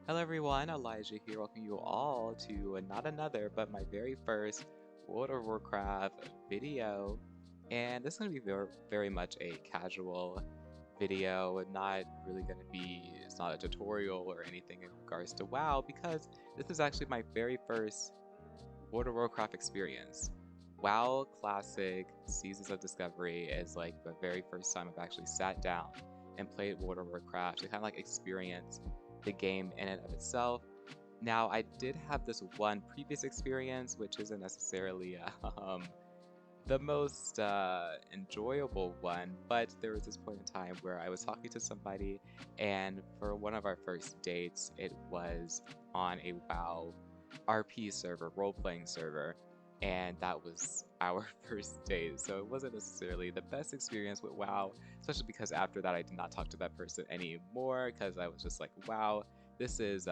Hello everyone, Elijah here, welcoming you all to not another, but my very first World of Warcraft video. And this is going to be very much a casual video, not really going to be, it's not a tutorial or anything in regards to WoW, because this is actually my very first World of Warcraft experience. WoW Classic Seasons of Discovery is like the very first time I've actually sat down and played World of Warcraft to kind of like experience the game in and of itself. Now, I did have this one previous experience, which isn't necessarily the most enjoyable one, but there was this point in time where I was talking to somebody, and for one of our first dates, it was on a WoW RP server, role-playing server, and that was our first date. So it wasn't necessarily the best experience with WoW, especially because after that I did not talk to that person anymore because I was just like, wow, this is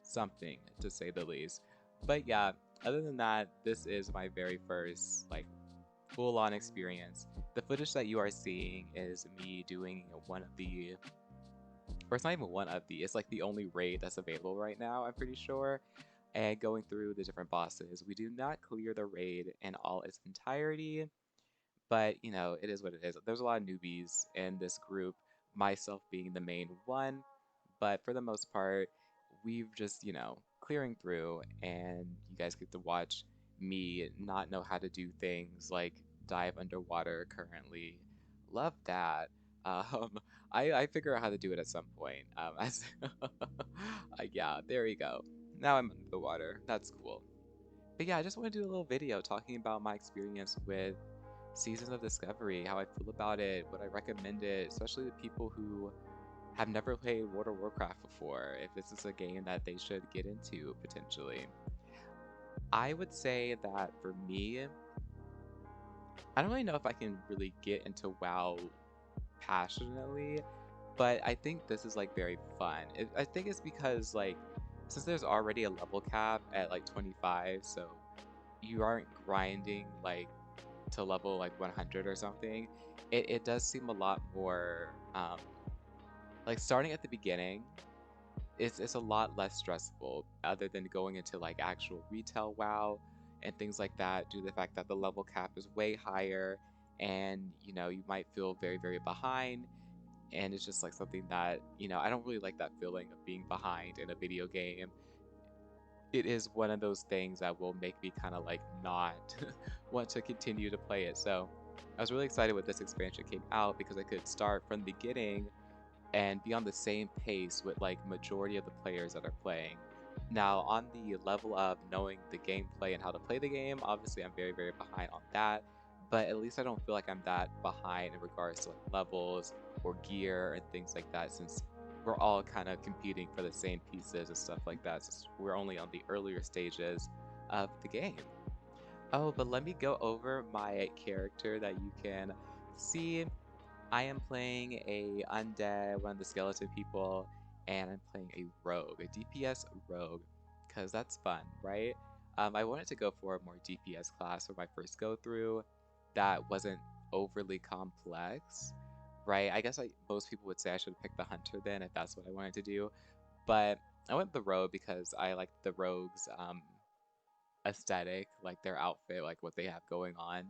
something to say the least. But yeah, other than that, this is my very first like full-on experience. The footage that you are seeing is me doing one of the, or it's not even one of the, it's like the only raid that's available right now, I'm pretty sure, and going through the different bosses. We do not clear the raid in all its entirety, but you know, it is what it is. There's a lot of newbies in this group, myself being the main one, but for the most part, we've just, you know, clearing through, and you guys get to watch me not know how to do things like dive underwater currently. Love that. Um, I figure out how to do it at some point. As yeah, there you go. Now I'm under the water. That's cool. But yeah, I just want to do a little video talking about my experience with Seasons of Discovery, how I feel about it, would I recommend it, especially to people who have never played World of Warcraft before, if this is a game that they should get into potentially. I would say that for me, I don't really know if I can really get into WoW passionately, but I think this is like very fun. I think it's because like since there's already a level cap at like 25, so you aren't grinding like to level like 100 or something. It does seem a lot more like starting at the beginning. It's a lot less stressful other than going into like actual retail WoW and things like that due to the fact that the level cap is way higher and you know you might feel very behind, and it's just like something that, you know, I don't really like that feeling of being behind in a video game. It is one of those things that will make me kind of like not want to continue to play it. So I was really excited when this expansion came out because I could start from the beginning and be on the same pace with like majority of the players that are playing. Now on the level of knowing the gameplay and how to play the game, obviously I'm very behind on that, but at least I don't feel like I'm that behind in regards to like levels or gear and things like that, since we're all kind of competing for the same pieces and stuff like that, since we're only on the earlier stages of the game. Oh, but let me go over my character that you can see. I am playing a undead, one of the skeleton people, and I'm playing a rogue, a DPS rogue, because that's fun, right? I wanted to go for a more DPS class for my first go through that wasn't overly complex, right? I guess most people would say I should pick the hunter then if that's what I wanted to do, but I went the rogue because I like the rogues aesthetic, like their outfit, like what they have going on.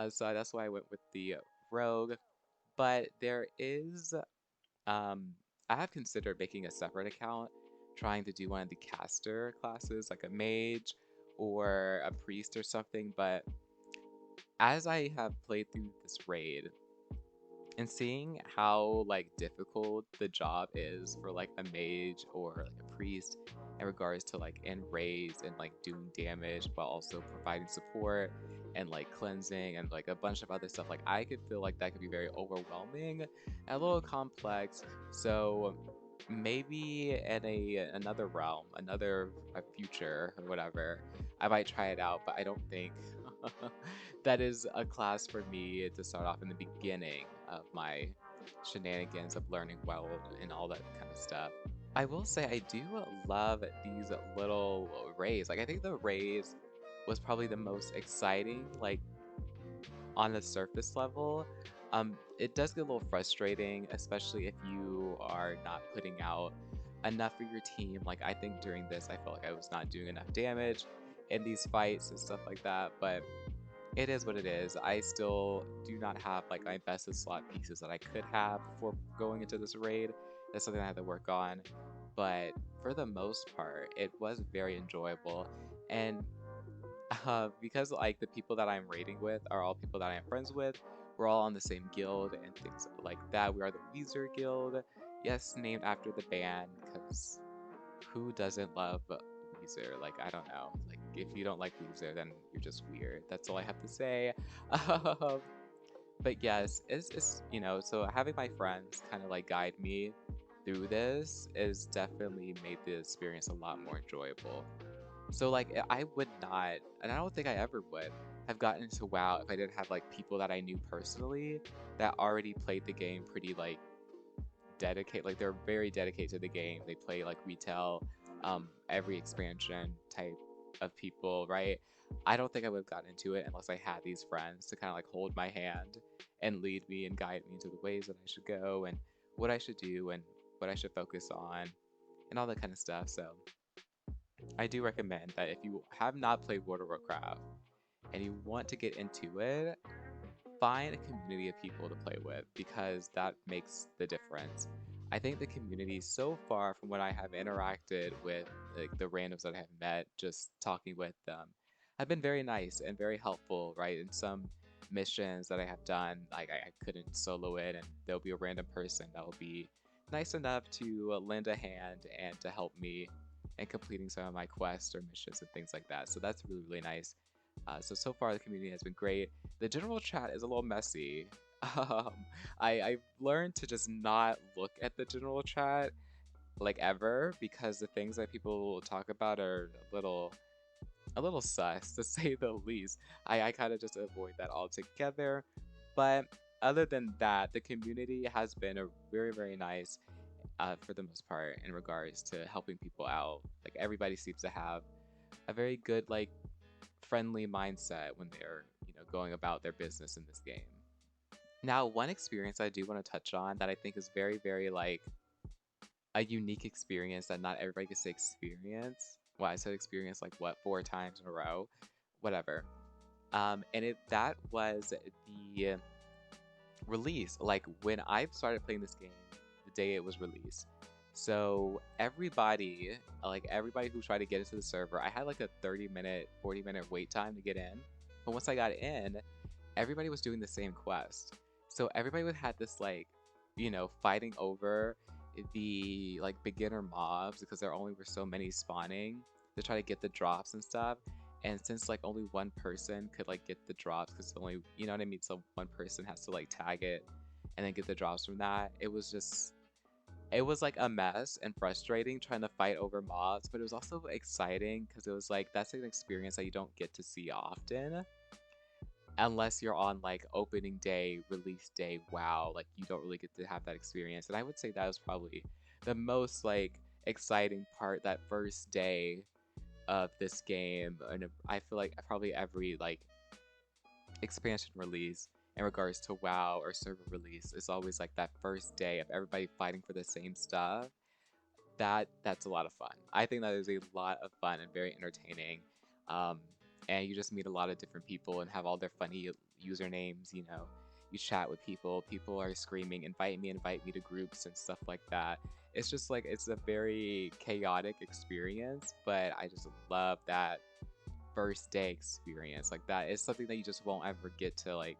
So that's why I went with the rogue. But there is, um, I have considered making a separate account, trying to do one of the caster classes, like a mage or a priest or something. But as I have played through this raid, and seeing how like difficult the job is for like a mage or like a priest in regards to like in raids and like doing damage while also providing support and like cleansing and like a bunch of other stuff, like I could feel like that could be very overwhelming and a little complex. So maybe in another realm, another a future or whatever, I might try it out, but I don't think that is a class for me to start off in the beginning of my shenanigans of learning well and all that kind of stuff. I will say I do love these little rays. Like I think the rays was probably the most exciting, like on the surface level. It does get a little frustrating, especially if you are not putting out enough for your team. Like I think during this, I felt like I was not doing enough damage in these fights and stuff like that. But it is what it is. I still do not have like my best slot pieces that I could have before going into this raid. That's something I had to work on. But for the most part, it was very enjoyable. And because like the people that I'm raiding with are all people that I am friends with, we're all on the same guild and things like that. We are the Weezer Guild. Yes, named after the band, because who doesn't love Weezer? Like, I don't know. Like, if you don't like Weezer, then you're just weird. That's all I have to say. Um, but yes, it's so having my friends kind of like guide me through this is definitely made the experience a lot more enjoyable. So like I would not, and I don't think I ever would have gotten into WoW if I didn't have like people that I knew personally that already played the game pretty like like they're very dedicated to the game. They play like retail, every expansion type of people, right? I don't think I would have gotten into it unless I had these friends to kind of like hold my hand and lead me and guide me into the ways that I should go and what I should do and what I should focus on and all that kind of stuff. So I do recommend that if you have not played World of Warcraft and you want to get into it, find a community of people to play with because that makes the difference. I think the community so far from what I have interacted with, like the randoms that I have met, just talking with them, have been very nice and very helpful, right? In some missions that I have done, like I couldn't solo it, and there'll be a random person that will be nice enough to lend a hand and to help me in completing some of my quests or missions and things like that. So that's really, really nice. So far the community has been great. The general chat is a little messy. Um, I've learned to just not look at the general chat like ever because the things that people talk about are a little sus to say the least. I kind of just avoid that altogether. But other than that, the community has been a very, very nice for the most part in regards to helping people out. Like everybody seems to have a very good like friendly mindset when they're going about their business in this game. Now, one experience I do want to touch on that I think is very, very like a unique experience that not everybody gets to experience. Well, I said experience like what 4 times in a row, whatever. And that was the release. Like when I started playing this game, the day it was released. So everybody who tried to get into the server, I had like a 30-minute, 40-minute wait time to get in. But once I got in, everybody was doing the same quest. So everybody would had this like, fighting over the like beginner mobs because there only were so many spawning to try to get the drops and stuff. And since like only one person could like get the drops because only you know what I mean, so one person has to like tag it and then get the drops from that. It was like a mess and frustrating trying to fight over mobs, but it was also exciting because it was like that's an experience that you don't get to see often unless you're on like opening day, release day. Wow, like you don't really get to have that experience. And I would say that was probably the most like exciting part that first day of this game. And I feel like probably every like expansion release in regards to WoW or server release is always like that first day of everybody fighting for the same stuff. That's a lot of fun. I think that is a lot of fun and very entertaining. Um, and you just meet a lot of different people and have all their funny usernames. You chat with people. People are screaming, invite me to groups and stuff like that. It's just like it's a very chaotic experience, but I just love that first day experience. Like that is something that you just won't ever get to like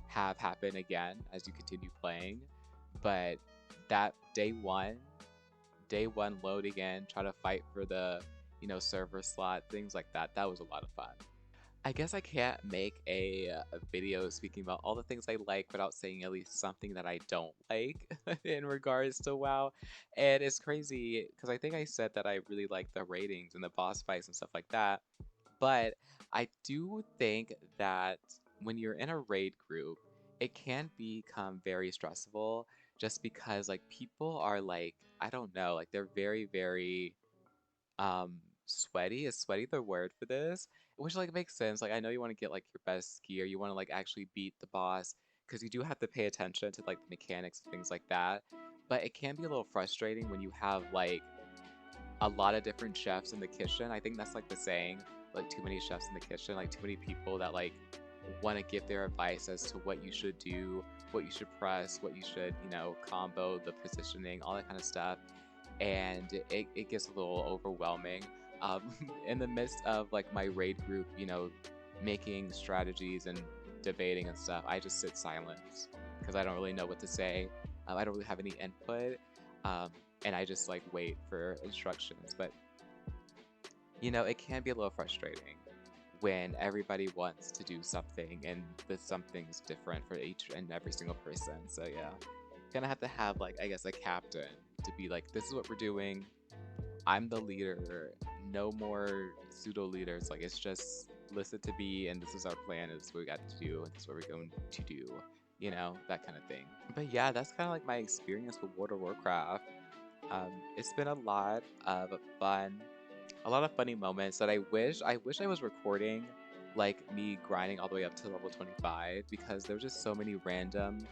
have happen again as you continue playing. But that day one loading in, try to fight for the, server slot, things like that. That was a lot of fun. I guess I can't make a video speaking about all the things I like without saying at least something that I don't like in regards to WoW. And it's crazy because I think I said that I really like the ratings and the boss fights and stuff like that. But I do think that when you're in a raid group, it can become very stressful just because like people are like, I don't know, like they're very, very sweaty. Is sweaty the word for this? Which like makes sense. Like I know you want to get like your best gear, you want to like actually beat the boss because you do have to pay attention to like the mechanics and things like that. but it can be a little frustrating when you have like a lot of different chefs in the kitchen. I think that's like the saying, like too many chefs in the kitchen, like too many people that like want to give their advice as to what you should do, what you should press, what you should, you know, combo, the positioning, all that kind of stuff. And it gets a little overwhelming. Um, in the midst of like my raid group, you know, making strategies and debating and stuff, I just sit silent because I don't really know what to say. I don't really have any input. Um, and I just like wait for instructions. But you know, it can be a little frustrating when everybody wants to do something and the something's different for each and every single person. So yeah, gonna have to have like I guess a captain to be like, this is what we're doing. I'm the leader. No more pseudo leaders. Like it's just listen to me, and this is our plan. This is what we got to do, and this is what we're going to do. You know, that kind of thing. But yeah, that's kind of like my experience with World of Warcraft. It's been a lot of fun, a lot of funny moments that I wish I was recording, like me grinding all the way up to level 25, because there's just so many random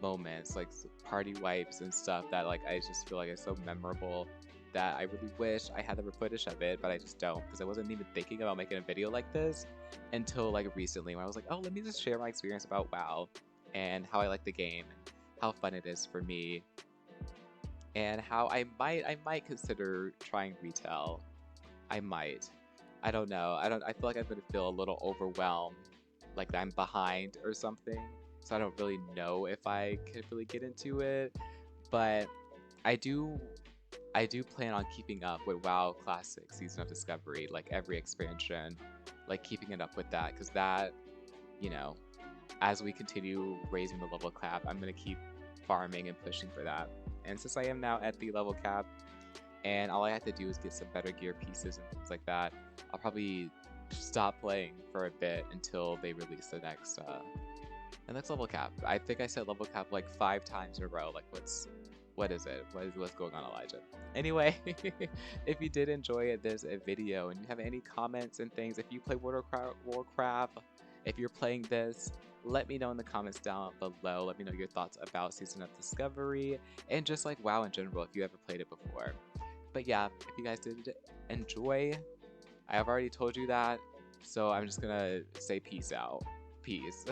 moments, like party wipes and stuff that like I just feel like it's so memorable that I really wish I had the footage of it, but I just don't because I wasn't even thinking about making a video like this until like recently when I was like, oh, let me just share my experience about WoW and how I like the game and how fun it is for me and how I might consider trying retail. I might. I don't know. I feel like I'm gonna feel a little overwhelmed, like I'm behind or something. So I don't really know if I could really get into it. But I do I do plan on keeping up with WoW Classic Season of Discovery, like every expansion, like keeping it up with that, because that, you know, as we continue raising the level cap, I'm gonna keep farming and pushing for that. And since I am now at the level cap, and all I have to do is get some better gear pieces and things like that, I'll probably stop playing for a bit until they release the next level cap. I think I said level cap like 5 times in a row. Like what is it? What's going on, Elijah? Anyway, if you did enjoy this video and you have any comments and things, if you play World of Warcraft, if you're playing this, let me know in the comments down below. Let me know your thoughts about Season of Discovery and just like WoW in general if you ever played it before. But yeah, if you guys did enjoy, I have already told you that, so I'm just gonna say peace out. Peace.